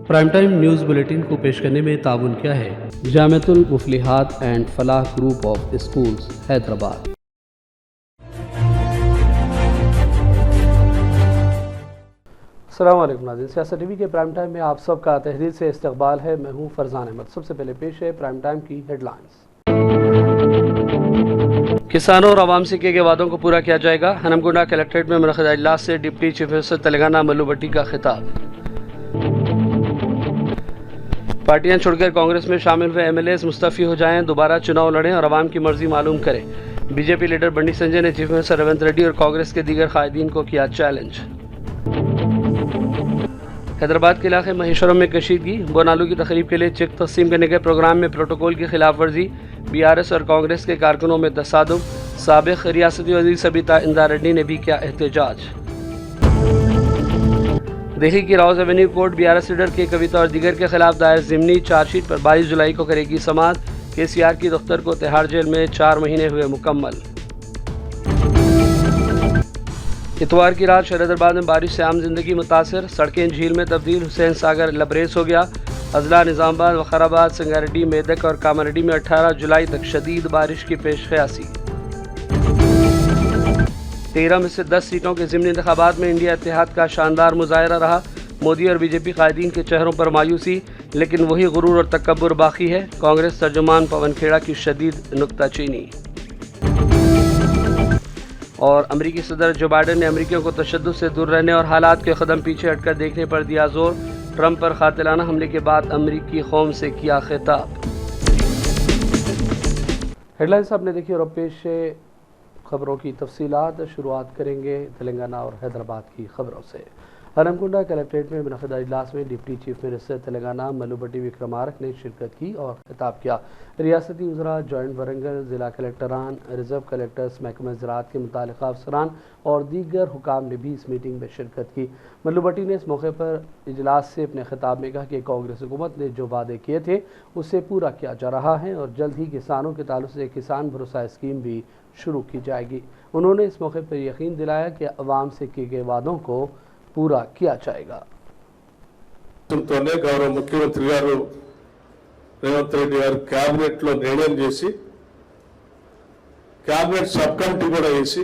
Prime time news bulletin को पेश करने में ताउन किया है Jamiatul Muflihat and Falah group of schools Hyderabad. अस्सलाम वालेकुम नाज़रीन, सियासत टीवी के प्राइम टाइम में आप सबका तहरीर से इस्तकबाल है। मैं हूं फरजान अहमद। सबसे पहले पेश है प्राइम टाइम की हेडलाइंस। किसानों और आवाम से किए गए वादों को पूरा किया जाएगा। हनमकुंडा कलेक्ट्रेट में मुनक़िद इजलास से deputy chief minister Telangana Mallu Bhatti का खिताब। पार्टियां छोड़कर कांग्रेस में शामिल हुए एमएलएस मुस्तफ़ी हो जाएं, दोबारा चुनाव लड़ें और आवाम की मर्जी मालूम करें। बीजेपी लीडर बंडी संजय ने चीफ मिनिस्टर रेवंत रेड्डी और कांग्रेस के दीगर कायदीन को किया चैलेंज। हैदराबाद के इलाके महेश्वरम में कशीदगी, बोनालू की तकरीब के लिए चेक तकसीम करने के प्रोग्राम में प्रोटोकॉल की खिलाफ वर्जी, बीआरएस और कांग्रेस के कारकुनों में तसादुम। साबिक रियासती वज़ीर सबीता इंदा रेड्डी ने भी किया एहतजाज। दिल्ली की Rouse Avenue court BRS leader के कविता और दीगर के खिलाफ दायर ज़िमनी चार्जशीट पर 22 जुलाई को करेगी समाअत। केसीआर की दफ्तर को तिहाड़ जेल में 4 महीने हुए मुकम्मल। इतवार की रात शहजादाबाद में बारिश से आम जिंदगी मुतासर, सड़कें झील में तब्दील, हुसैन सागर लबरेज हो गया। अजला निज़ामाबाद, वखाराबाद, संगारेड्डी, मेदक और कामारेड्डी में 18 जुलाई तक शदीद बारिश की पेश क़यासी। 13 में से 10 सीटों के ज़िमनी इंतखाबात में इंडिया इत्तेहाद का शानदार मुजाहरा रहा। मोदी और बीजेपी कायदीन के चेहरों पर मायूसी, लेकिन वही गुरूर और तकब्बुर बाकी है। कांग्रेस तर्जुमान पवन खेड़ा की शदीद नुक्ताचीनी। और अमरीकी सदर जो बाइडन ने अमरीकियों को तशद्दुद से दूर रहने और हालात के कदम पीछे हटकर देखने पर दिया जोर। ट्रंप पर कातिलाना हमले के बाद अमरीकी कौम से किया खिताब। हेडलाइंस आपने देखी और अब पेश खबरों की तफसीलात। शुरुआत करेंगे तेलंगाना और हैदराबाद की खबरों से। हनमकुंडा कलेक्ट्रेट में मुनक़िद इजलास में deputy chief minister Telangana Mallu Bhatti Vikramarka ने शिरकत की और खिताब किया। रियासती वज़रा, जॉइंट वरंगल, ज़िला कलेक्टरान, रिजर्व कलेक्टर्स, महकमा ज़राअत के मुतालिका अफसरान और दीगर हुकाम ने भी इस मीटिंग में शिरकत की। मल्लू भट्टी ने इस मौके पर इजलास से अपने खिताब में कहा कि कांग्रेस हुकूमत ने जो वादे किए थे उससे पूरा किया जा रहा है और जल्द ही किसानों के ताल्लुक से किसान भरोसा स्कीम भी शुरू की जाएगी। उन्होंने इस मौके पर यकीन दिलाया कि अवाम से किए गए वादों को पूरा किया जाएगा। गौरव मुख्यमंत्री गारू रेवंत रेड्डी गारू कैबिनेट लो निर्णయం చేసి कैबिनेट सब कमिटी కూడా వేసి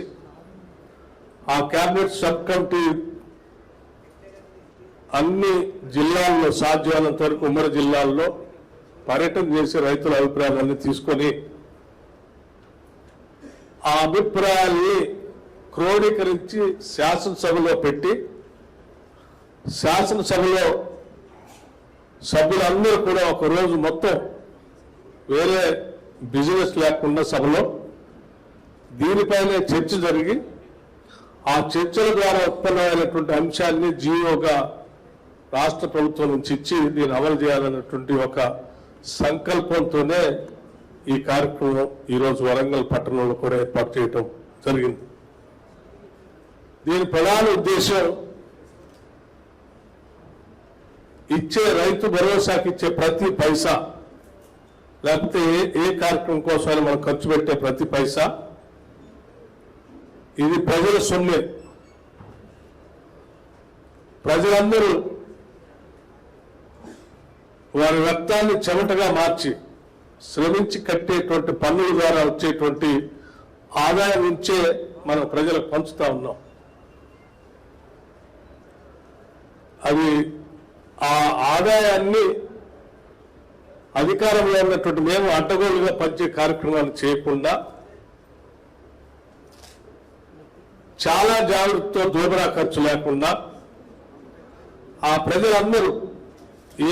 ఆ कैबिनेट सब कमिटी అన్ని జిల్లాల్లో సాధ్యమైనంత వరకు ఉమ్మడి జిల్లాల్లో పర్యటన చేసి రైతుల అభిప్రాయాలను తీసుకొని ఆ అభిప్రాయాన్ని క్రోడీకరించి శాసనసభలో పెట్టి శాసనసభలో సభ్యులందరూ కూడా ఒక రోజు మొత్తం వేరే బిజినెస్ లేకుండా సభలో దీనిపైనే చర్చ జరిగి ఆ చర్చల ద్వారా ఉత్పన్నమైనటువంటి అంశాన్ని జీవోగా రాష్ట్ర ప్రభుత్వం నుంచి ఇచ్చి దీన్ని అమలు చేయాలన్నటువంటి ఒక సంకల్పంతోనే ఈ కార్యక్రమం ఈరోజు వరంగల్ పట్టణంలో కూడా ఏర్పాటు చేయడం జరిగింది। దీని ప్రధాన ఉద్దేశం ఇచ్చే రైతు భరోసాకి ఇచ్చే ప్రతి పైసా లేకపోతే ఏ కార్యక్రమం కోసమైనా మనం ఖర్చు పెట్టే ప్రతి పైసా ఇది ప్రజల సొమ్మే। ప్రజలందరూ వారి రక్తాన్ని చెమటగా మార్చి శ్రమించి కట్టేటువంటి పన్నుల ద్వారా వచ్చేటువంటి ఆదాయం నుంచే మనం ప్రజలకు పంచుతా ఉన్నాం। అది ఆ ఆదాయాన్ని అధికారంలో ఉన్నటువంటి మేము అడ్డగోలుగా పంచే కార్యక్రమాలు చేయకుండా చాలా జాగ్రత్తతో దోబరా ఖర్చు లేకుండా ఆ ప్రజలందరూ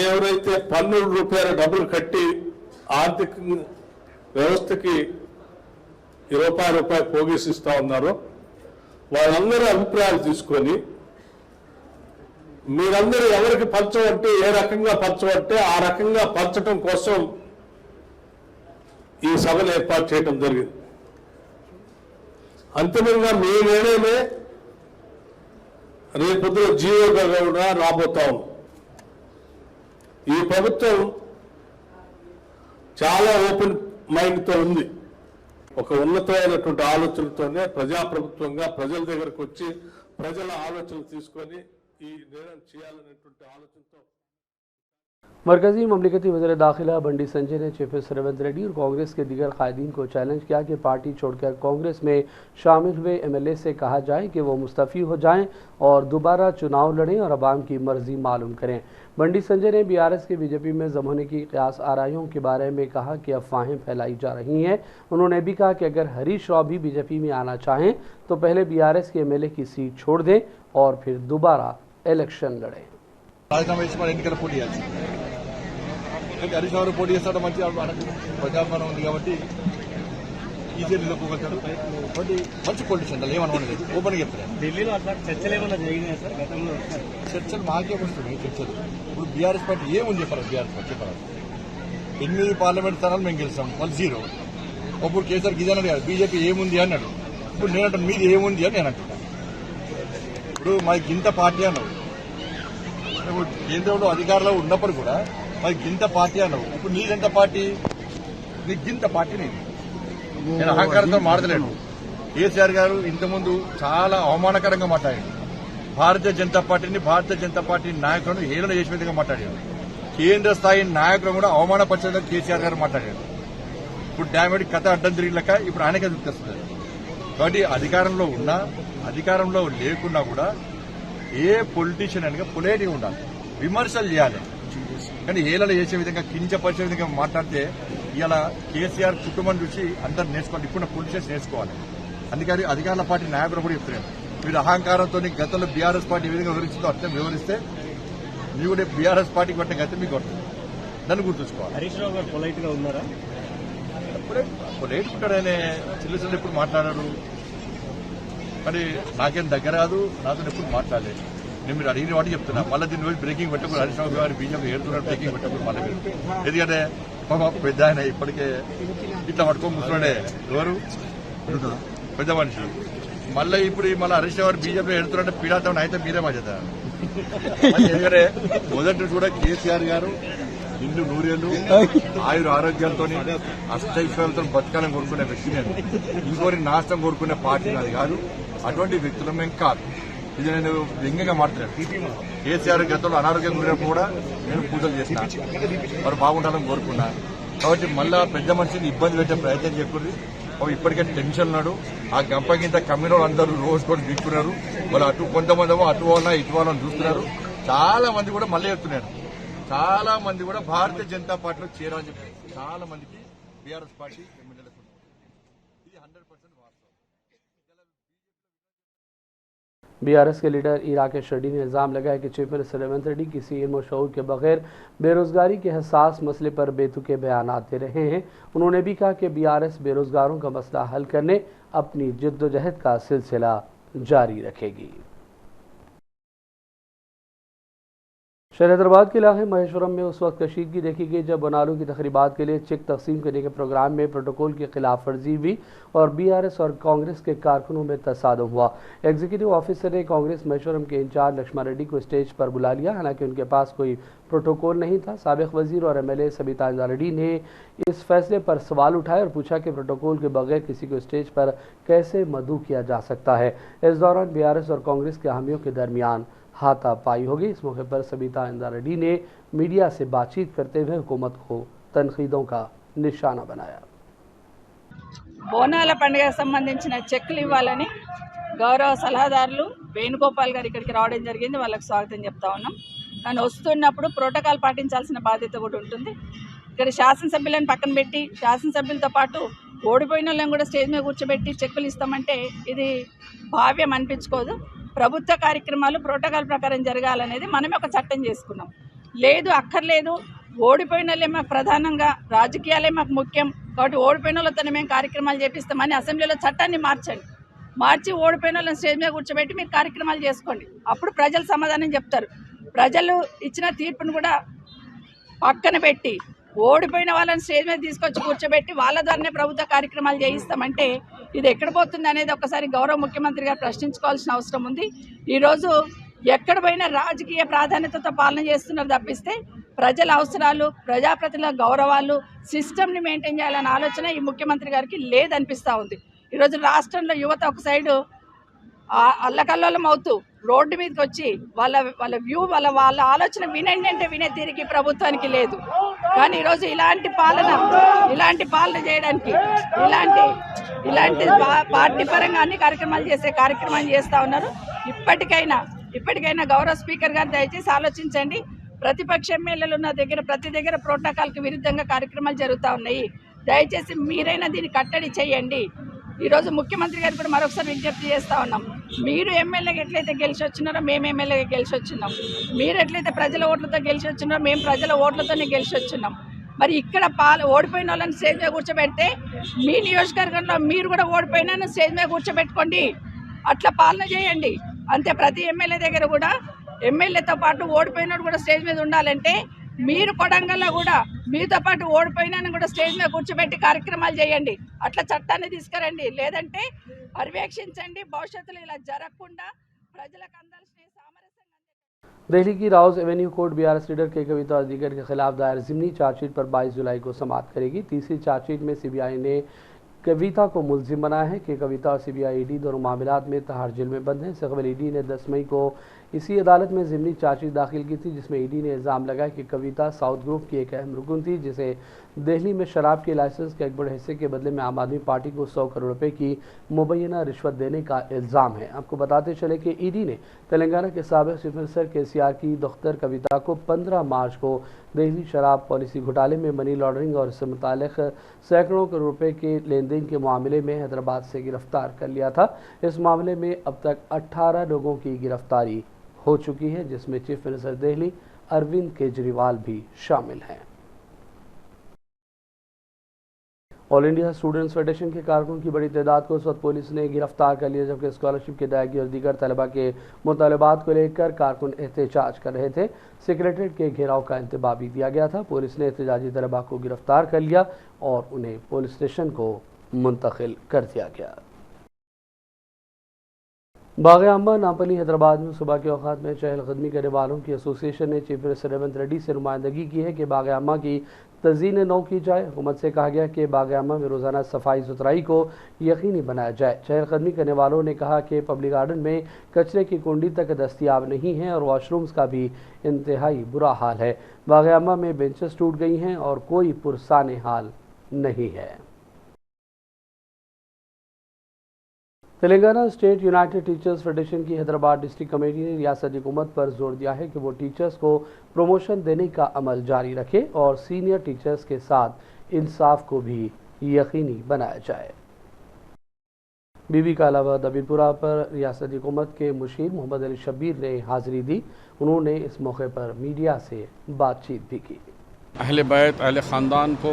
ఎవరైతే పన్నుల రూపాయల డబ్బులు కట్టి ఆర్థిక వ్యవస్థకి రూపాయి పోగేసిస్తా ఉన్నారో వాళ్ళందరూ అభిప్రాయాలు తీసుకొని మీరందరూ ఎవరికి పంచమంటే ఏ రకంగా పంచమంటే ఆ రకంగా పంచడం కోసం ఈ సభను ఏర్పాటు చేయడం జరిగింది। అంతిమంగా మీ నిర్ణయమే రేపొద్దున జీవోగా కూడా రాబోతాం। ఈ ప్రభుత్వం చాలా ఓపెన్ మైండ్తో ఉంది। ఒక ఉన్నతమైనటువంటి ఆలోచనతోనే ప్రజాప్రభుత్వంగా ప్రజల దగ్గరకు వచ్చి ప్రజల ఆలోచనలు తీసుకొని ఈ నిర్ణయం చేయాలనేటువంటి ఆలోచనతో मरकजी ममलिकती वज़ीर दाखिला बंडी संजय ने चीफ मिनिस्टर रेवंत रेड्डी और कांग्रेस के दीगर कायदीन को चैलेंज किया कि पार्टी छोड़कर कांग्रेस में शामिल हुए एमएलए से कहा जाए कि वो मुस्तफ़ी हो जाएं और दोबारा चुनाव लड़ें और अवाम की मर्जी मालूम करें। बंडी संजय ने बीआरएस के बीजेपी में जम होने की क़यास आराइयों के बारे में कहा कि अफवाहें फैलाई जा रही हैं। उन्होंने भी कहा कि अगर हरीश राव भी बीजेपी में आना चाहें तो पहले बीआरएस के एमएलए की सीट छोड़ दें और फिर दोबारा इलेक्शन लड़ें। హరీష్ రావు పోటీ చేస్తాడు, మంచి ప్రజాపాలన ఉంది కాబట్టి ఈజీగా నిలుపుకోగలుగుతాడు. మంచి పొలిటీషియన్ ఏమనుకోండి, ఓపెన్ గా చెప్తారు. ఢిల్లీలో అట్లా చర్చలు ఏమన్నా జరిగినాయి సార్ గతంలో? చర్చలు మాకే వస్తున్నాయి చర్చలు. ఇప్పుడు బీఆర్ఎస్ పార్టీ ఏముంది చెప్పారు? బీఆర్ఎస్ పార్టీ చెప్పారు 8 పార్లమెంట్ స్థానాలు మేము గెలిచాం, వాళ్ళు 0. అప్పుడు కేసీఆర్ గిజాన్ అడిగారు బీజేపీ ఏముంది అన్నాడు. ఇప్పుడు నేనంటాను మీది ఏముంది అని నేను అంటున్నాను. ఇప్పుడు మాది గింత పార్టీ అన్నావు, కేంద్రంలో అధికారంలో ఉన్నప్పుడు కూడా మరి గింత పార్టీ అన్నావు. ఇప్పుడు నీదెంత పార్టీ? నీ గింత పార్టీ నేను అహంకారంతో మాట్లాడలేను. కేసీఆర్ గారు ఇంతకుముందు చాలా అవమానకరంగా మాట్లాడారు. భారతీయ జనతా పార్టీ నాయకులను హేళన చేసే విధంగా మాట్లాడారు. కేంద్ర స్థాయి నాయకులను కూడా అవమానపరిచేందుకు కేసీఆర్ గారు మాట్లాడారు. ఇప్పుడు డ్యామేజ్ కథ అడ్డం తిరిగిలక ఇప్పుడు ఆయనకే గుర్తొస్తుంది. కాబట్టి అధికారంలో ఉన్నా అధికారంలో లేకున్నా కూడా ఏ పొలిటీషియన్ అనగా పొలైట్గా ఉండాలి, విమర్శలు చేయాలి. కానీ హేళన చేసే విధంగా కించపరిచే విధంగా మాట్లాడితే ఇలా కేసీఆర్ కుటుంబం చూసి అందరు నేర్చుకోవాలి. ఇప్పుడు పొలిటీషియన్స్ నేర్చుకోవాలి. అందుకని అధికారుల పార్టీ నాయకులు కూడా చెప్తున్నారు, మీరు అహంకారంతో గతంలో బీఆర్ఎస్ పార్టీ ఏ విధంగా వివరించిందో అర్థం వివరిస్తే మీరు కూడా బీఆర్ఎస్ పార్టీకి పట్టిన గతం మీకు వస్తుంది. దాన్ని గుర్తుంచుకోవాలి. హరీష్ రావు గారు పొలైట్ గా ఉన్నారా? పొలైట్ ఉంటాడు, ఆయన చిల్లు ఎప్పుడు మాట్లాడారు. మరి నాకేం దగ్గర రాదు, నాతో ఎప్పుడు మాట్లాడలేదు. నేను మీరు అడిగిన వాటి చెప్తున్నా. మళ్ళీ దీని రోజు బ్రేకింగ్ పెట్టకుండా హరీష్ రావు గారు బీజేపీ ఏడుతున్నారు, బ్రేకింగ్ పెట్టకుండా మళ్ళీ ఎందుకంటే పెద్ద ఆయన ఇప్పటికే ఇట్లా పట్టుకొని ముసలాడే ఎవరు పెద్ద మనిషి. మళ్ళీ ఇప్పుడు మళ్ళీ హరీష్ రావు గారు బీజేపీ ఏడుతున్నారంటే పీడాతం అయితే మీరే బాధ్యత. ఎందుకంటే మొదటి కూడా కేసీఆర్ గారు నిండు నూరేళ్లు ఆరోగ్యాలతో అష్టైశ్వర్యాలతో బతకాలని కోరుకునే వ్యక్తి నేను. ఇంకోరికి నాశనం కోరుకునే పార్టీ నాది కాదు. అటువంటి వ్యక్తులు మేము కాదు. ఇది నేను వ్యంగ్యంగా మాట్లాడాను. కేసీఆర్ గతంలో అనారోగ్యంగా ఉన్నప్పుడు కూడా నేను పూజలు చేసిన, వారు బాగుండాలని కోరుకున్నా. కాబట్టి మళ్ళా పెద్ద మనిషిని ఇబ్బంది పెట్టే ప్రయత్నం చేయకూడదు. ఇప్పటికే టెన్షన్ ఉన్నాడు. ఆ గంపగింత కమ్యూనల్ అందరూ రోజు కూడా దిక్కున్నారు. వాళ్ళు అటు కొంతమంది అటు వాళ్ళ ఇటు వాళ్ళని చూస్తున్నారు. చాలా మంది కూడా మళ్ళీ చెప్తున్నారు, చాలా మంది కూడా భారతీయ జనతా పార్టీలో చేరాలని చెప్పి చాలా మందికి బీఆర్ఎస్ పార్టీ ఎమ్మెల్యేలకు ఇది 100% వాస్తవం. बीआरएस के लीडर ई राकेश रेड्डी ने इल्ज़ाम लगाया कि चीफ मिनिस्टर रेवंत रेड्डी किसी इल्म और शऊर के बगैर बेरोजगारी के हसास मसले पर बेतुके बयानात दे रहे हैं। उन्होंने भी कहा कि बीआरएस बेरोजगारों का मसला हल करने अपनी जिद्दोजहद का सिलसिला जारी रखेगी। शहर हैदराबाद के इलाके महेश्वरम में उस वक्त कशीदगी देखी गई जब बनालू की तकरीबात के लिए चेक तकसीम करने के प्रोग्राम में प्रोटोकॉल की खिलाफ वर्जी हुई और बीआरएस और कांग्रेस के कारकुनों में तसादम हुआ। एग्जीक्यूटिव ऑफिसर ने कांग्रेस महेश्वरम के इंचार्ज लक्ष्मण रेड्डी को स्टेज पर बुला लिया, हालांकि उनके पास कोई प्रोटोकॉल नहीं था। साबिक वजीर और एमएलए सबिता इंदा रेड्डी ने इस फैसले पर सवाल उठाए और पूछा कि प्रोटोकॉल के बगैर किसी को स्टेज पर कैसे मदऊ किया जा सकता है। इस दौरान बीआरएस और कांग्रेस के हामियों के दरमियान हाथापाई होगी। इस मौके पर सबिता इंदा रेड्डी ने मीडिया से बातचीत करते हुए हुकूमत को तनकीदों का निशाना बनाया। బోనాల పండుగకు సంబంధించిన చెక్కులు ఇవ్వాలని గౌరవ సలహాదారులు వేణుగోపాల్ గారు ఇక్కడికి రావడం జరిగింది. వాళ్ళకి స్వాగతం చెప్తా ఉన్నాం. కానీ వస్తున్నప్పుడు ప్రోటోకాల్ పాటించాల్సిన బాధ్యత కూడా ఉంటుంది. ఇక్కడ శాసనసభ్యులను పక్కన పెట్టి శాసనసభ్యులతో పాటు ఓడిపోయిన వాళ్ళని కూడా స్టేజ్ మీద కూర్చోబెట్టి చెక్కులు ఇస్తామంటే ఇది భావ్యం అనిపించుకోదు. ప్రభుత్వ కార్యక్రమాలు ప్రోటోకాల్ ప్రకారం జరగాలనేది మనమే ఒక చట్టం చేసుకున్నాం. లేదు అక్కర్లేదు, ఓడిపోయిన వాళ్ళే మాకు ప్రధానంగా, రాజకీయాలే మాకు ముఖ్యం కాబట్టి ఓడిపోయిన వాళ్ళతోనే మేము కార్యక్రమాలు చేపిస్తామని అసెంబ్లీలో చట్టాన్ని మార్చి ఓడిపోయిన వాళ్ళని స్టేజ్ మీద కూర్చోబెట్టి మీరు కార్యక్రమాలు చేసుకోండి. అప్పుడు ప్రజలు సమాధానం చెప్తారు. ప్రజలు ఇచ్చిన తీర్పును కూడా పక్కన పెట్టి ఓడిపోయిన వాళ్ళని స్టేజ్ మీద తీసుకొచ్చి కూర్చోబెట్టి వాళ్ళ ద్వారానే ప్రభుత్వ కార్యక్రమాలు చేయిస్తామంటే ఇది ఎక్కడ పోతుంది అనేది ఒకసారి గౌరవ ముఖ్యమంత్రి గారు ప్రశ్నించుకోవాల్సిన అవసరం ఉంది. ఈరోజు ఎక్కడ పోయినా రాజకీయ ప్రాధాన్యతతో పాలన చేస్తున్నారు తప్పిస్తే ప్రజల అవసరాలు, ప్రజాప్రతినిధుల గౌరవాలు, సిస్టమ్ని మెయింటైన్ చేయాలనే ఆలోచన ఈ ముఖ్యమంత్రి గారికి లేదనిపిస్తూ ఉంది. ఈరోజు రాష్ట్రంలో యువత ఒక సైడు అల్లకల్లోలం అవుతూ రోడ్డు మీదకి వచ్చి వాళ్ళ వాళ్ళ వ్యూ వాళ్ళ ఆలోచన వినండి అంటే వినే తీరికి ప్రభుత్వానికి లేదు. కానీ ఈరోజు ఇలాంటి పాలన చేయడానికి ఇలాంటి పార్టీ పరంగా అన్ని కార్యక్రమాలు చేస్తూ ఉన్నారు. ఇప్పటికైనా గౌరవ స్పీకర్ గారు దయచేసి ఆలోచించండి. ప్రతిపక్ష ఎమ్మెల్యేలు ఉన్న ప్రతి దగ్గర ప్రోటోకాల్కి విరుద్ధంగా కార్యక్రమాలు జరుగుతూ ఉన్నాయి. దయచేసి మీరైనా దీన్ని కట్టడి చేయండి. ఈరోజు ముఖ్యమంత్రి గారు కూడా మరొకసారి విజ్ఞప్తి చేస్తూ ఉన్నాం. మీరు ఎమ్మెల్యేగా ఎట్లయితే గెలిచి వచ్చినారో మేము ఎమ్మెల్యేగా గెలిచి వచ్చినాం. మీరు ఎట్లయితే ప్రజల ఓట్లతో గెలిచి వచ్చినారో మేము ప్రజల ఓట్లతోనే గెలిచి వచ్చినాం. మరి ఇక్కడ ఓడిపోయిన వాళ్ళని స్టేజ్ మీద కూర్చోబెడితే మీ నియోజకవర్గంలో మీరు కూడా ఓడిపోయినా స్టేజ్ మీద కూర్చోబెట్టుకోండి. అట్లా పాలన చేయండి. అంతే ప్రతి ఎమ్మెల్యే దగ్గర కూడా ఎమ్మెల్యేతో పాటు ఓడిపోయినోడు కూడా స్టేజ్ మీద ఉండాలంటే మీరు కొడంగల్లో కూడా మీతో పాటు ఓడిపోయినా కూడా స్టేజ్ మీద కూర్చోబెట్టి కార్యక్రమాలు చేయండి. అట్లా చట్టాన్ని తీసుకురండి. లేదంటే పర్యవేక్షించండి. భవిష్యత్తులో ఇలా జరగకుండా ప్రజలకు అందాల్సిన సామరస్యంగా दिल्ली की Rouse Avenue court BRS leader के कविता और दीगर के खिलाफ दायर ज़िमनी चार्जशीट पर 22 जुलाई को समाप्त करेगी। तीसरी चार्जशीट में सीबीआई ने कविता को मुलजिम बनाया है कि कविता और सीबीआई ईडी दोनों मामलात में तिहाड़ जेल में बंद हैं। इससे कबल ईडी ने 10 मई को इसी अदालत में ज़िमनी चार्जशीट दाखिल की थी, जिसमें ईडी ने इल्ज़ाम लगाया कि कविता साउथ ग्रुप की एक अहम रुकन थी, जिसे दिल्ली में शराब के लाइसेंस के एक बड़े हिस्से के बदले में आम आदमी पार्टी को 100 करोड़ रुपए की मुबैना रिश्वत देने का इल्ज़ाम है। आपको बताते चले कि ईडी ने तेलंगाना के साबिक़ चीफ मिनिस्टर केसीआर की दख्तर कविता को 15 मार्च को दिल्ली शराब पॉलिसी घोटाले में मनी लॉन्ड्रिंग और इससे मुताल्लिक़ सैकड़ों करोड़ रुपए के लेन देन के मामले में हैदराबाद से गिरफ्तार कर लिया था। इस मामले में अब तक 18 लोगों की गिरफ्तारी हो चुकी है, जिसमें चीफ मिनिस्टर दिल्ली अरविंद केजरीवाल भी शामिल हैं। ऑल इंडिया स्टूडेंट्स फेडरेशन के कारकुन की बड़ी तादाद को इस वक्त पुलिस ने गिरफ्तार कर लिया, जबकि स्कॉलरशिप की अदायगी और दीगर तलबा के मुतालबात को लेकर कारकुन एहतजाज कर रहे थे। सेक्रेटरीट के घेराव का इंतबाह भी दिया गया था। पुलिस ने एहतजाजी तलबा को गिरफ्तार कर लिया और उन्हें पुलिस स्टेशन को मुंतकिल कर दिया गया। बाग अम्बा नामपली हैदराबाद में सुबह के औकात में चहलकदमी करने वालों की एसोसिएशन ने चीफ मिनिस्टर रेवंत रेड्डी से नुमाइंदगी की है कि बाग अम्बा की तज़ीन नौ की जाए। हुकूमत से कहा गया कि बाग अम्बा में रोज़ाना सफाई सुथराई को यकीनी बनाया जाए। चहलकदमी करने वालों ने कहा कि पब्लिक गार्डन में कचरे की कुंडी तक दस्तियाब नहीं है और वॉशरूम्स का भी इंतहाई बुरा हाल है। बाग अम्बा में बेंचेस टूट गई हैं और कोई पुरसाने हाल नहीं है। Telangana state United teachers federation की हैदराबाद डिस्ट्रिक्ट कमेटी ने रियासती हुकूमत पर जोर दिया है कि वो टीचर्स को प्रमोशन देने का अमल जारी रखे और सीनियर टीचर्स के साथ इंसाफ को भी यकीनी बनाया जाए। बीबी का अलावा दबीपुरा पर रियासती हुकूमत के मुशीर मोहम्मद अली शब्बीर ने हाजिरी दी। उन्होंने इस मौके पर मीडिया से बातचीत भी की। अहले बैत अहले ख़ानदान को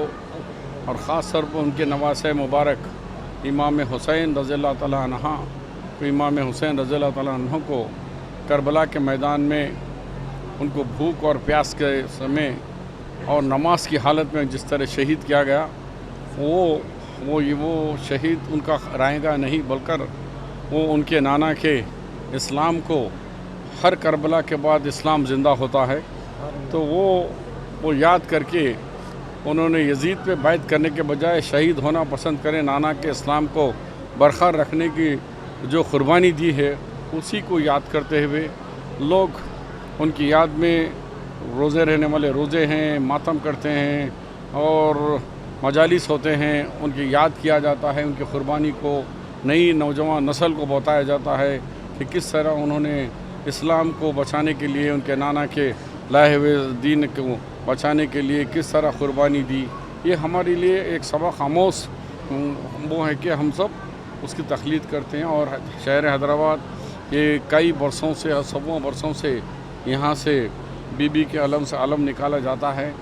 और ख़ास तौर पर उनके नवासे मुबारक इमाम हुसैन रज़ियल्लाहु ताला अन्हा इमाम हुसैन रज़ियल्लाहु ताला अन्हु को करबला के मैदान में उनको भूख और प्यास के समय और नमाज की हालत में जिस तरह शहीद किया गया, वो शहीद उनका रहेगा नहीं, बल्कि वो उनके नाना के इस्लाम को हर करबला के बाद इस्लाम ज़िंदा होता है, तो वो याद करके उन्होंने यजीद पे बैत करने के बजाय शहीद होना पसंद करें। नाना के इस्लाम को बरकरार रखने की जो कुर्बानी दी है, उसी को याद करते हुए लोग उनकी याद में रोज़े रहने वाले रोज़े हैं, मातम करते हैं और मजालिस होते हैं। उनकी याद किया जाता है, उनकी कुर्बानी को नई नौजवान नस्ल को बताया जाता है कि किस तरह उन्होंने इस्लाम को बचाने के लिए, उनके नाना के लाए हुए दीन को बचाने के लिए किस तरह कुर्बानी दी। ये हमारे लिए एक सबक आमोज़ वो है कि हम सब उसकी तक़लीद करते हैं। और शहर हैदराबाद ये कई बरसों से, सबों बरसों से यहाँ से बीबी के अलम से अलम निकाला जाता है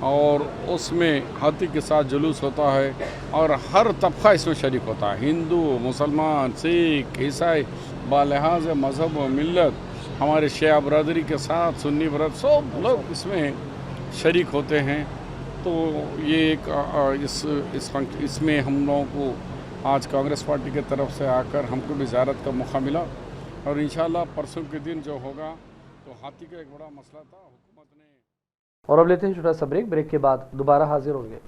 और उसमें हाथी के साथ जुलूस होता है और हर तबका इसमें शरीक होता है। हिंदू, मुसलमान, सिख, ईसाई, बालिहाज़ मज़हब व मिल्लत, हमारे शिया बरदरी के साथ सुन्नी बरद सब लोग इसमें शरीक होते हैं। तो ये एक इसमें हम लोगों को आज कांग्रेस पार्टी की तरफ से आकर हमको भी ज़ियारत का मौका मिला और इंशाल्लाह परसों के दिन जो होगा तो हाथी का एक बड़ा मसला था, हुकूमत ने। और अब लेते हैं छोटा सा ब्रेक। ब्रेक के बाद दोबारा हाजिर होंगे।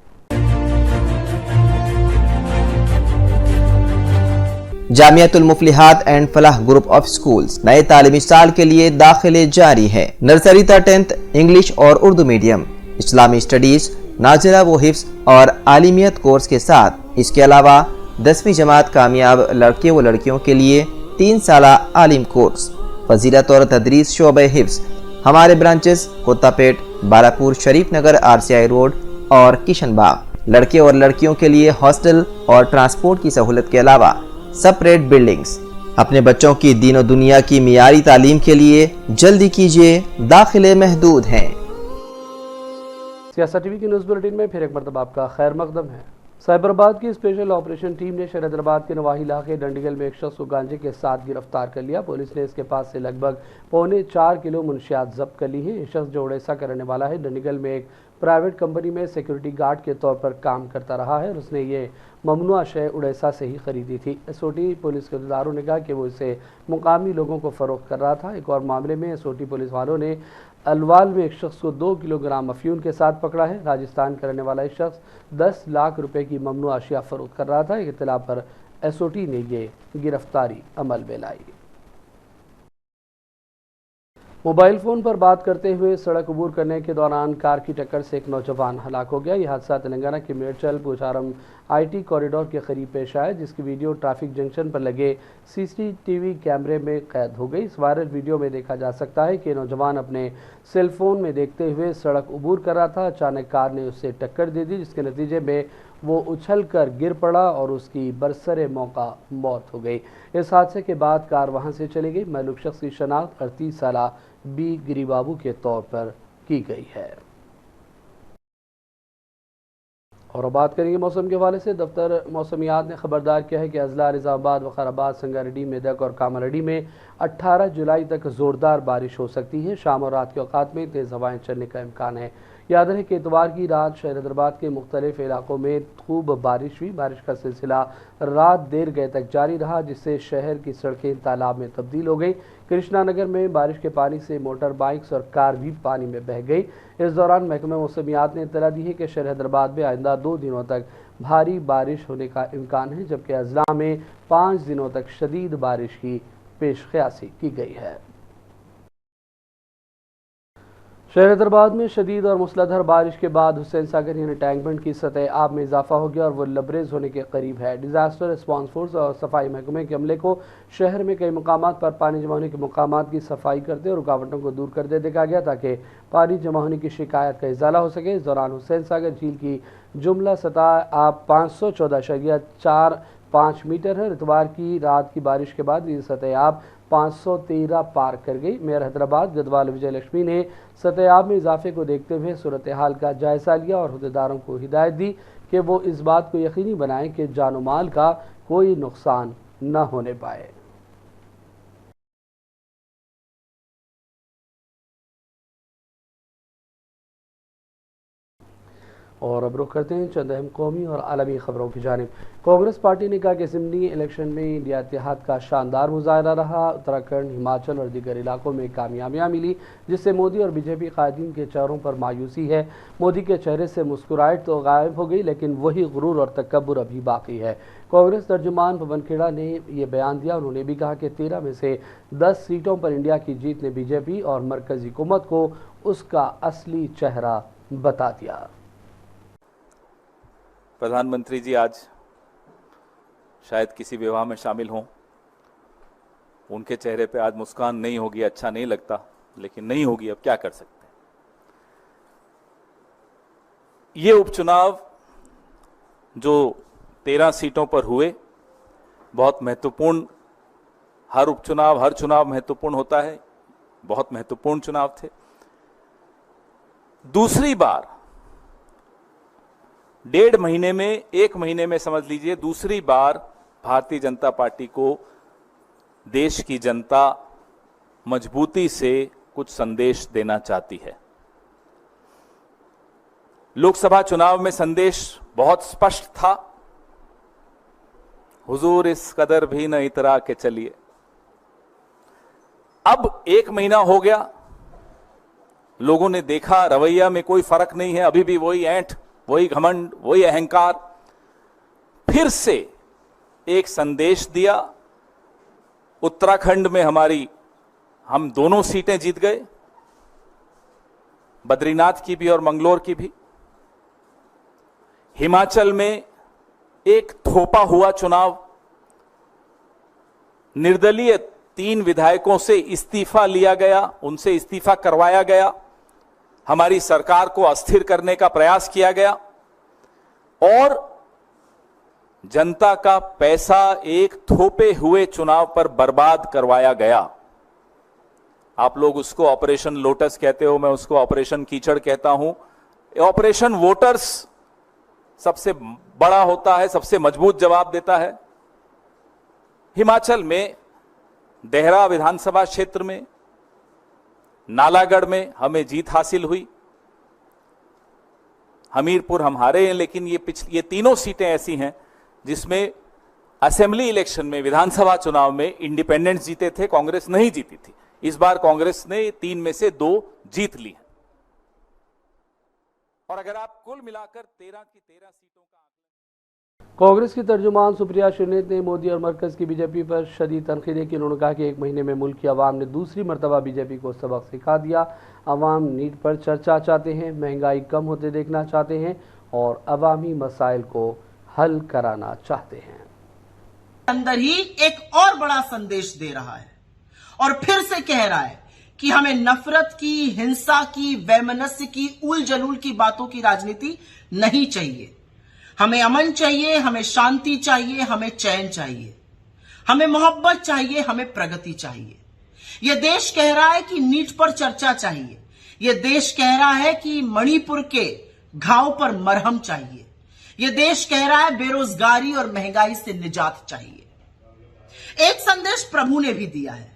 Jamiatul Muflihat and Falah group of schools नए तालीमी साल के लिए दाखिले जारी है। नर्सरी तक 10th इंग्लिश और उर्दू मीडियम, इस्लामी स्टडीज, नाजिला व हिफ्स और आलिमियत कोर्स के साथ इसके अलावा 10वीं जमात कामयाब लड़के व लड़कियों के लिए 3 साला आलिम कोर्स, फजीलत और तदरीस शोबे हिफ्स। हमारे ब्रांचेस कोत्तापेट, बालापुर, शरीफ नगर, RCI रोड और किशनबाग। लड़के और लड़कियों के लिए हॉस्टल और ट्रांसपोर्ट की सहूलत के अलावा सेपरेट बिल्डिंग्स। अपने बच्चों की दीन और दुनिया की मियारी तालीम के लिए जल्दी कीजिए, दाखिले महदूद हैं। सियासत टीवी की न्यूज़ बुलेटिन में फिर एक मरतबा आपका खैर मकदम है। साइबराबाद की स्पेशल ऑपरेशन टीम ने शहर हैदराबाद के नवाही इलाके डंडीगल में एक शख्स को गांजे के साथ गिरफ्तार कर लिया। पुलिस ने इसके पास से लगभग 4.25 किलो मुनशियात जब्त कर ली है। ये शख्स जो उड़ीसा का रहने वाला है, डंडीगल में एक प्राइवेट कंपनी में सिक्योरिटी गार्ड के तौर पर काम करता रहा है और उसने ये ममनुआ शय उड़ीसा से ही खरीदी थी। SOT पुलिस के अहदेदारों ने कहा कि वो इसे मुकामी लोगों को फरोख्त कर रहा था। एक और मामले में SOT पुलिस वालों ने अलवाल में एक शख्स को 2 किलोग्राम अफयून के साथ पकड़ा है। राजस्थान का रहने वाला एक शख्स 10 लाख रुपए की ममनुआ अशिया फरोख्त कर रहा था। एक इत्तला पर SOT ने ये गिरफ्तारी अमल में लाई। मोबाइल फ़ोन पर बात करते हुए सड़क अबूर करने के दौरान कार की टक्कर से एक नौजवान हलाक हो गया। यह हादसा तेलंगाना के मेडचल पोचारम IT कॉरिडोर के करीब पेश आया, जिसकी वीडियो ट्रैफिक जंक्शन पर लगे CCTV कैमरे में कैद हो गई। इस वायरल वीडियो में देखा जा सकता है कि नौजवान अपने सेलफोन में देखते हुए सड़क अबूर कर रहा था। अचानक कार ने उससे टक्कर दे दी, जिसके नतीजे में वो उछल कर गिर पड़ा और उसकी बरसरे मौका मौत हो गई। इस हादसे के बाद कार वहां से चली गई। मालूम शख्स की शनाख्त 38 साला B गिरीबाबू के तौर पर की गई है। और अब बात करेंगे मौसम के हवाले से। दफ्तर मौसमियात ने खबरदार किया है कि अजला, निज़ामाबाद, वक़ाराबाद, संगारेड्डी, मेदक और कामारेड्डी में 18 जुलाई तक ज़ोरदार बारिश हो सकती है। शाम और रात के औक़ात में तेज़ हवाएं चलने का इम्कान है। याद रहे कि इतवार की रात शहर हैदराबाद के मुख्तलिफ इलाकों में खूब बारिश हुई। बारिश का सिलसिला रात देर गए तक जारी रहा, जिससे शहर की सड़कें तालाब में तब्दील हो गई। कृष्णा नगर में बारिश के पानी से मोटर बाइक्स और कार भी पानी में बह गई। इस दौरान महकमा मौसमियात ने इत्तला दी है कि शहर हैदराबाद में आइंदा 2 दिनों तक भारी बारिश होने का इम्कान है, जबकि अजला में 5 दिनों तक शदीद बारिश की पेशकयासी की गई है। शहर हैदराबाद में शदीद और मूसलाधार बारिश के बाद हुसैन सागर यानी टैंक बंड की सतह आब में इजाफा हो गया और वो लबरेज होने के करीब है। डिजास्टर रिस्पांस फोर्स और सफाई महकमे के अमले को शहर में कई मुकामात पर पानी जमा होने के मुकामात की सफाई करते और रुकावटों को दूर करते देखा गया, ताकि पानी जमा होने की शिकायत का इजाला हो सके। इस दौरान हुसैन सागर झील की जुमला सतह आब 514.45 मीटर है। इतवार की रात की बारिश के बाद ये सतह आब 513 पार कर गई। मेयर हैदराबाद गदवाल विजय लक्ष्मी ने सतह आब में इजाफे को देखते हुए सूरत हाल का जायजा लिया और अहदेदारों को हिदायत दी कि वो इस बात को यकीनी बनाएं कि जानो माल का कोई नुकसान न होने पाए। और अब रुख करते हैं चंद अहम कौमी और आलमी खबरों की जानिब। कांग्रेस पार्टी ने कहा कि असेंबली इलेक्शन में इंडिया इत्तेहाद का शानदार मुजाहरा रहा। उत्तराखंड, हिमाचल और दीगर इलाकों में कामयाबियां मिली, जिससे मोदी और बीजेपी कायदीन के चेहरों पर मायूसी है। मोदी के चेहरे से मुस्कुराहट तो गायब हो गई, लेकिन वही गुरूर और तकब्बुर अभी बाकी है। कांग्रेस तर्जुमान पवन खेड़ा ने यह बयान दिया। उन्होंने भी कहा कि 13 में से 10 सीटों पर इंडिया की जीत ने बीजेपी और मरकजी हुकूमत को उसका असली चेहरा बता दिया। प्रधानमंत्री जी आज शायद किसी विवाह में शामिल हों, उनके चेहरे पे आज मुस्कान नहीं होगी, अच्छा नहीं लगता, लेकिन नहीं होगी, अब क्या कर सकते हैं। ये उपचुनाव जो 13 सीटों पर हुए बहुत महत्वपूर्ण, हर उपचुनाव हर चुनाव महत्वपूर्ण होता है, बहुत महत्वपूर्ण चुनाव थे। दूसरी बार 1.5 महीने में, 1 महीने में समझ लीजिए, दूसरी बार भारतीय जनता पार्टी को देश की जनता मजबूती से कुछ संदेश देना चाहती है। लोकसभा चुनाव में संदेश बहुत स्पष्ट था, हुजूर इस कदर भी न इतरा के चलिए। अब 1 महीना हो गया, लोगों ने देखा रवैया में कोई फर्क नहीं है, अभी भी वही ऐंठ, वही घमंड, वही अहंकार। फिर से एक संदेश दिया उत्तराखंड में हम दोनों सीटें जीत गए, बद्रीनाथ की भी और मंगलोर की भी। हिमाचल में एक थोपा हुआ चुनाव, निर्दलीय 3 विधायकों से इस्तीफा लिया गया, उनसे इस्तीफा करवाया गया, हमारी सरकार को अस्थिर करने का प्रयास किया गया और जनता का पैसा एक थोपे हुए चुनाव पर बर्बाद करवाया गया। आप लोग उसको ऑपरेशन लोटस कहते हो, मैं उसको ऑपरेशन कीचड़ कहता हूं। ऑपरेशन वोटर्स सबसे बड़ा होता है, सबसे मजबूत जवाब देता है। हिमाचल में देहरा विधानसभा क्षेत्र में, नालागढ़ में हमें जीत हासिल हुई, हमीरपुर हम हारे हैं, लेकिन ये तीनों सीटें ऐसी हैं जिसमें असेंबली इलेक्शन में, विधानसभा चुनाव में इंडिपेंडेंट्स जीते थे, कांग्रेस नहीं जीती थी। इस बार कांग्रेस ने 3 में से 2 जीत ली है और अगर आप कुल मिलाकर 13 की 13 सीटों का कांग्रेस की तर्जुमान सुप्रिया श्रीनेत ने मोदी और मरकज की बीजेपी पर शदीद तनकीदें की। उन्होंने कहा कि 1 महीने में मुल्क की आवाम ने दूसरी मरतबा बीजेपी को सबक सिखा दिया। आवाम नीट पर चर्चा चाहते हैं, महंगाई कम होते देखना चाहते हैं और अवामी मसाइल को हल कराना चाहते हैं। अंदर ही एक और बड़ा संदेश दे रहा है और फिर से कह रहा है कि हमें नफरत की, हिंसा की, वैमनस्य की, उल जलूल की बातों की राजनीति नहीं चाहिए। हमें अमन चाहिए, हमें शांति चाहिए, हमें चैन चाहिए, हमें मोहब्बत चाहिए, हमें प्रगति चाहिए। यह देश कह रहा है कि नीट पर चर्चा चाहिए। यह देश कह रहा है कि मणिपुर के घाव पर मरहम चाहिए। यह देश कह रहा है बेरोजगारी और महंगाई से निजात चाहिए। एक संदेश प्रभु ने भी दिया है।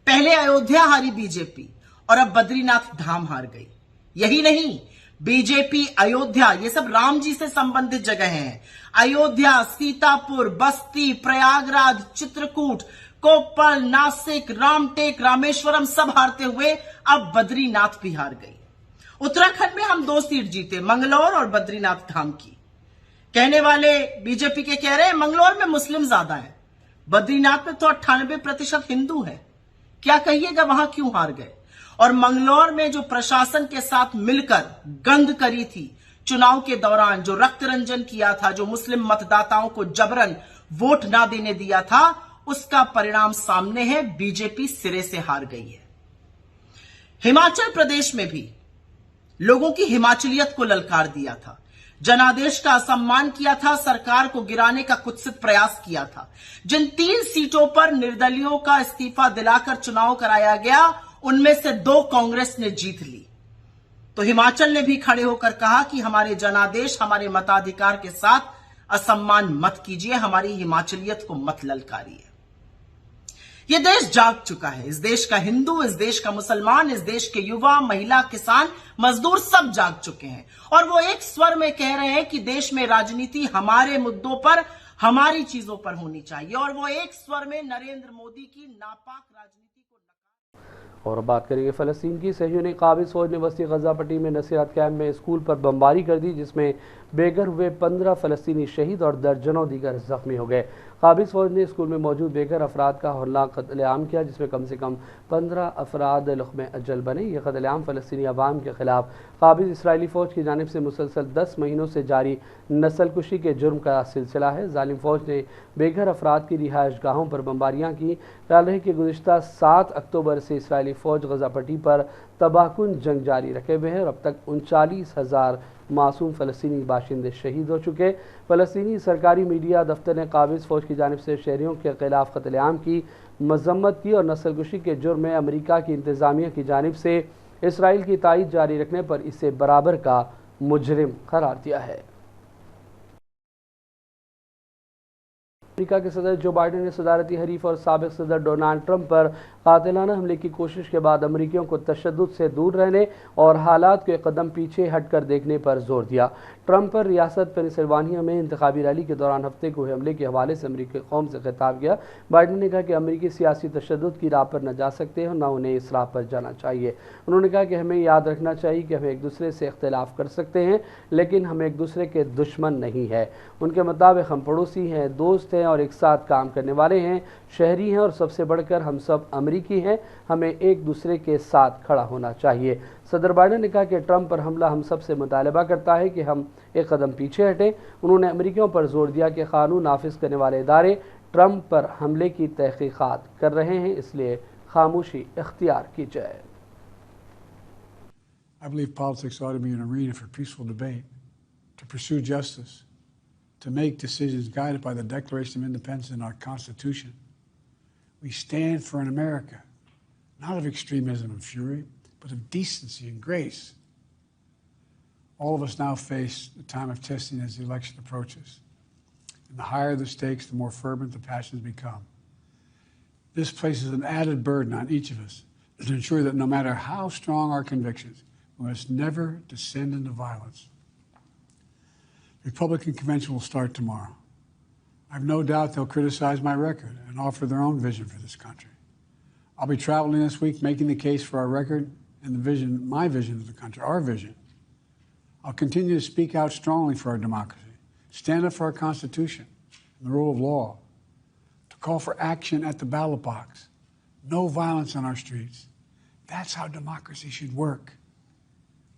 पहले अयोध्या हारी बीजेपी और अब बद्रीनाथ धाम हार गई। यही नहीं, बीजेपी, अयोध्या, ये सब राम जी से संबंधित जगह हैं। अयोध्या, सीतापुर, बस्ती, प्रयागराज, चित्रकूट, कोप्पल, नासिक, रामटेक, रामेश्वरम सब हारते हुए अब बद्रीनाथ भी हार गई। उत्तराखंड में हम 2 सीट जीते, मंगलौर और बद्रीनाथ धाम की। कहने वाले बीजेपी के कह रहे हैं मंगलौर में मुस्लिम ज्यादा है, बद्रीनाथ में तो 98% हिंदू है। क्या कहिएगा वहां क्यों हार गए? और मंगलौर में जो प्रशासन के साथ मिलकर गंद करी थी चुनाव के दौरान, जो रक्त रंजन किया था, जो मुस्लिम मतदाताओं को जबरन वोट ना देने दिया था, उसका परिणाम सामने है। बीजेपी सिरे से हार गई है। हिमाचल प्रदेश में भी लोगों की हिमाचलियत को ललकार दिया था, जनादेश का असम्मान किया था, सरकार को गिराने का कुत्सित प्रयास किया था। जिन 3 सीटों पर निर्दलियों का इस्तीफा दिलाकर चुनाव कराया गया, उनमें से 2 कांग्रेस ने जीत ली। तो हिमाचल ने भी खड़े होकर कहा कि हमारे जनादेश, हमारे मताधिकार के साथ असम्मान मत कीजिए, हमारी हिमाचलियत को मत ललकारिए। यह देश जाग चुका है। इस देश का हिंदू, इस देश का मुसलमान, इस देश के युवा, महिला, किसान, मजदूर सब जाग चुके हैं और वो एक स्वर में कह रहे हैं कि देश में राजनीति हमारे मुद्दों पर, हमारी चीजों पर होनी चाहिए। और वो एक स्वर में नरेंद्र मोदी की नापाक राजनीति को और बात करेंगे फ़लस्तीन की। सहयोनी काबिज़ फौज ने वस्ती गजा पट्टी में नसीरत कैंप में स्कूल पर बमबारी कर दी, जिसमें बेघर हुए 15 फ़लस्तीनी शहीद और दर्जनों दीगर जख्मी हो गए। काबिज़ फौज ने स्कूल में मौजूद बेघर अफराद का हौलनाक कत्लेआम किया, जिसमें कम से कम 15 अफराद लुक़्मे अजल बने। यह कत्लेआम फ़लस्तीनी अवाम के खिलाफ काबिज़ इसराइली फ़ौज की जानिब से मुसलसल 10 महीनों से जारी नस्लकुशी के जुर्म का सिलसिला है। जालिम फ़ौज ने बेघर अफराद की रिहाइश गाहों पर बमबारियाँ की। ख्याल रहे कि गुज़िश्ता 7 अक्टूबर से इसराइली फ़ौज गजा पट्टी पर तबाहकुन जंग जारी रखे हुए हैं और अब तक 39,000 मासूम फ़लस्तीनी बाशिंदे शहीद हो चुके। फ़लस्तीनी सरकारी मीडिया दफ्तर ने काबिज़ फ़ौज की जानिब से शहरियों के खिलाफ कत्लेआम की मजम्मत की और नस्लकुशी के जुर्म में अमेरिका की इंतज़ामिया की जानिब से इसराइल की तायीद जारी रखने पर इसे बराबर का मुजरिम करार दिया है। अमेरिका के सदर जो बाइडेन ने सदारती हरीफ और साबिक सदर डोनाल्ड ट्रंप पर कातिलाना हमले की कोशिश के बाद अमरीकियों को तशद्दुद से दूर रहने और हालात के कदम पीछे हटकर देखने पर जोर दिया। ट्रंप पर रियासत पेंसिल्वानिया में इंतखाबी रैली के दौरान हफ्ते को हुए हमले के हवाले से अमरीकी कौम से खिताब किया। बाइडेन ने कहा कि अमरीकी सियासी तशद्दुद की राह पर न जा सकते हैं और न उन्हें इस राह पर जाना चाहिए। उन्होंने कहा कि हमें याद रखना चाहिए कि हम एक दूसरे से इख्तिलाफ कर सकते हैं, लेकिन हम एक दूसरे के दुश्मन नहीं है। उनके मुताबिक हम पड़ोसी हैं, दोस्त हैं और एक साथ काम करने वाले हैं, शहरी हैं और सबसे बढ़कर हम सब अमरीकी हैं। हमें एक दूसरे के साथ खड़ा होना चाहिए। सदर बाइडेन ने कहा कि ट्रंप पर हमला हम सब से मुतालबा करता है कि हम एक कदम पीछे हटें। उन्होंने अमरीकियों पर जोर दिया कि कानून नाफिज करने वाले इदारे ट्रंप पर हमले की तहकीकात कर रहे हैं, इसलिए खामोशी इख्तियार की जाए। I believe politics ought to be an arena for peaceful debate, to pursue justice, to make decisions guided by the Declaration of Independence and our Constitution. We stand for an America, not of extremism and fury, but of decency and grace. All of us now face the time of testing as the election approaches. And the higher the stakes, the more fervent the passions become. This places an added burden on each of us to ensure that no matter how strong our convictions, we must never descend into violence. The Republican convention will start tomorrow. I have no doubt they'll criticize my record and offer their own vision for this country. I'll be traveling this week making the case for our record and the vision, my vision of the country, our vision. I'll continue to speak out strongly for our democracy, stand up for our Constitution and the rule of law, to call for action at the ballot box, no violence on our streets. That's how democracy should work.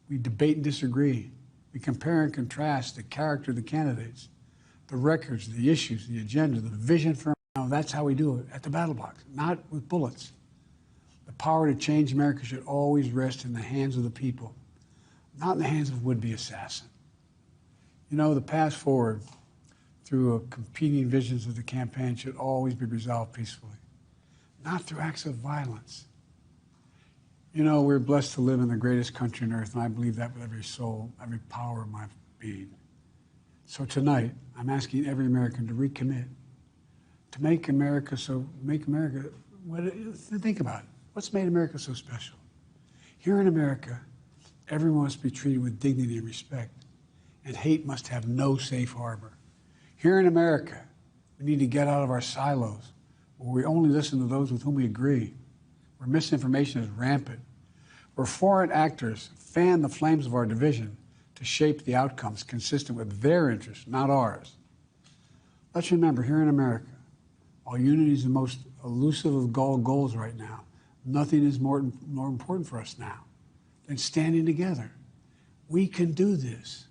We debate and disagree. We compare and contrast the character of the candidates, the records, the issues, the agenda, the vision for. Now, that's how we do it, at the battle box, not with bullets. The power to change America should always rest in the hands of the people, not in the hands of a would-be assassin. You know, the path forward through competing visions of the campaign should always be resolved peacefully, not through acts of violence. You know, we're blessed to live in the greatest country on earth, and I believe that with every soul, every power of my being. So tonight, I'm asking every American to recommit, to make America, think about it. What's made America so special? Here in America, everyone must be treated with dignity and respect, and hate must have no safe harbor. Here in America, we need to get out of our silos, where we only listen to those with whom we agree, where misinformation is rampant, where foreign actors fan the flames of our division to shape the outcomes consistent with their interests, not ours. Let's remember, here in America, while unity is the most elusive of goals right now, nothing is more important for us now than standing together. We can do this.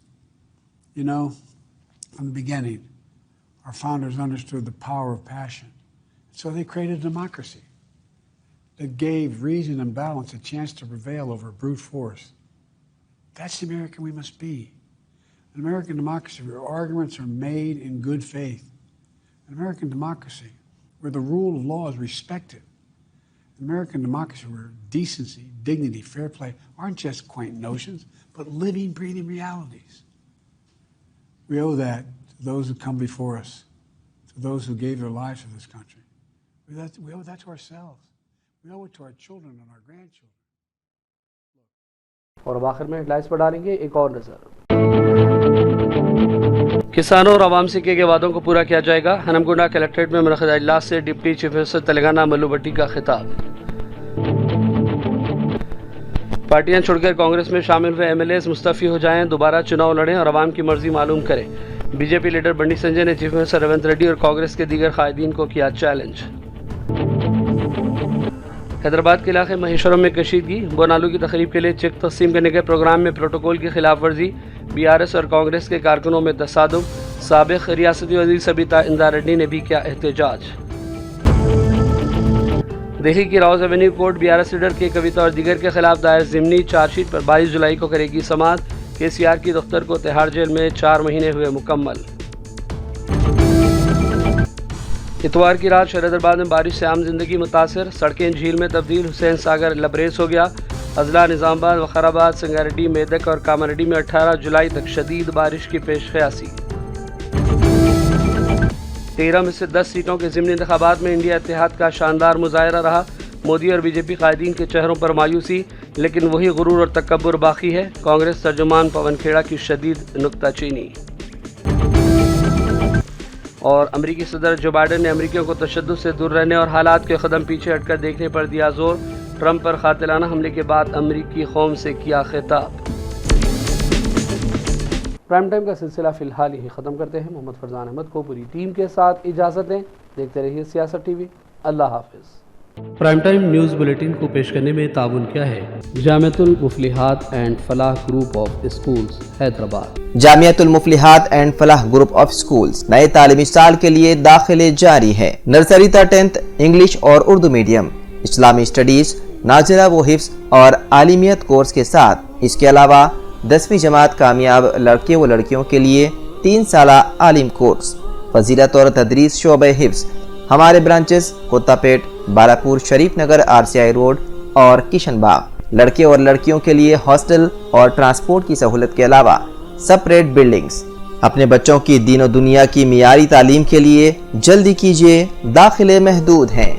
You know, from the beginning, our founders understood the power of passion. So they created a democracy that gave reason and balance a chance to prevail over brute force. That's the American we must be. An American democracy where arguments are made in good faith. An American democracy where the rule of law is respected. An American democracy where decency, dignity, fair play aren't just quaint notions, but living, breathing realities. We owe that to those who come before us, to those who gave their lives for this country. We owe that to ourselves. We owe it to our children and our grandchildren. और अब आखिर में headlines पर डालेंगे एक और नजर। किसानों और आवाम से किए गए वादों को पूरा किया जाएगा। हनमकुंडा कलेक्ट्रेट में मुनक़िदा इजलास से deputy chief minister Telangana Mallu Bhatti का खिताब। पार्टियां छोड़कर कांग्रेस में शामिल हुए एमएलएस मुस्तफ़ी हो जाएं, दोबारा चुनाव लड़ें और आवाम की मर्जी मालूम करें। बीजेपी लीडर बंडी संजय ने चीफ मिनिस्टर रेवंत रेड्डी और कांग्रेस के दीगर कायदीन को किया चैलेंज। हैदराबाद के इलाके महेश्वरम में कशीदगी, बोनालू की तकरीब के लिए चेक तकसीम करने के प्रोग्राम में प्रोटोकॉल की खिलाफ वर्जी, बीआरएस और कांग्रेस के कारकुनों में तसादुम। साबिक रियासती वज़ीर सबिता इंदा रेड्डी ने भी किया एहतजाज। दिल्ली की Rouse Avenue court BRS leader के कविता और दीगर के खिलाफ दायर ज़िमनी चार्जशीट पर 22 जुलाई को करेगी समाअत। केसीआर की दफ्तर को तिहाड़ जेल में 4 महीने हुए मुकम्मल। इतवार की रात शहरदाबाद में बारिश से आम जिंदगी मुतासर, सड़कें झील में तब्दील, हुसैन सागर लबरेज हो गया। अजला निज़ामाबाद, वखाराबाद, संगारेड्डी, मेदक और कामारेड्डी में 18 जुलाई तक शदीद बारिश की पेशकयासी। 13 में से 10 सीटों के ज़िमनी इंतखाबात में इंडिया इत्तेहाद का शानदार मुजाहरा रहा। मोदी और बीजेपी कायदीन के चेहरों पर मायूसी, लेकिन वही गुरूर और तकब्बुर बाकी है। कांग्रेस तर्जुमान पवन खेड़ा की शदीद नुक्ताचीनी। और अमरीकी सदर जो बाइडेन ने अमरीकियों को तशद्दुद से दूर रहने और हालात के कदम पीछे हटकर देखने पर दिया जोर। ट्रंप पर कातिलाना हमले के बाद अमरीकी कौम से किया खिताब। प्राइम टाइम का सिलसिला फ़िलहाल यही ख़त्म करते हैं। मोहम्मद फरजान अहमद को पूरी टीम के साथ इजाज़त दें। देखते रहिए सियासत टीवी। अल्लाह हाफिज़। प्राइम टाइम न्यूज़ बुलेटिन को पेश करने में ताउन किया है Jamiatul Muflihat and Falah group of schools Hyderabad. Jamiatul Muflihat and Falah group of schools नए तालीमी साल के लिए दाखिले जारी है। नर्सरी तक 10th इंग्लिश और उर्दू मीडियम, इस्लामी स्टडीज, नाजिला व हिफ्स और आलिमियत कोर्स के साथ इसके अलावा 10वीं जमात कामयाब लड़के व लड़कियों के लिए 3 साला आलिम कोर्स, फजीलत और तदरीस शोबे हिफ्स। हमारे ब्रांचेस कोत्तापेट, बालापुर, शरीफ नगर, RCI रोड और किशनबाग। लड़के और लड़कियों के लिए हॉस्टल और ट्रांसपोर्ट की सहूलत के अलावा सेपरेट बिल्डिंग्स। अपने बच्चों की दीन और दुनिया की मियारी तालीम के लिए जल्दी कीजिए, दाखिले महदूद हैं।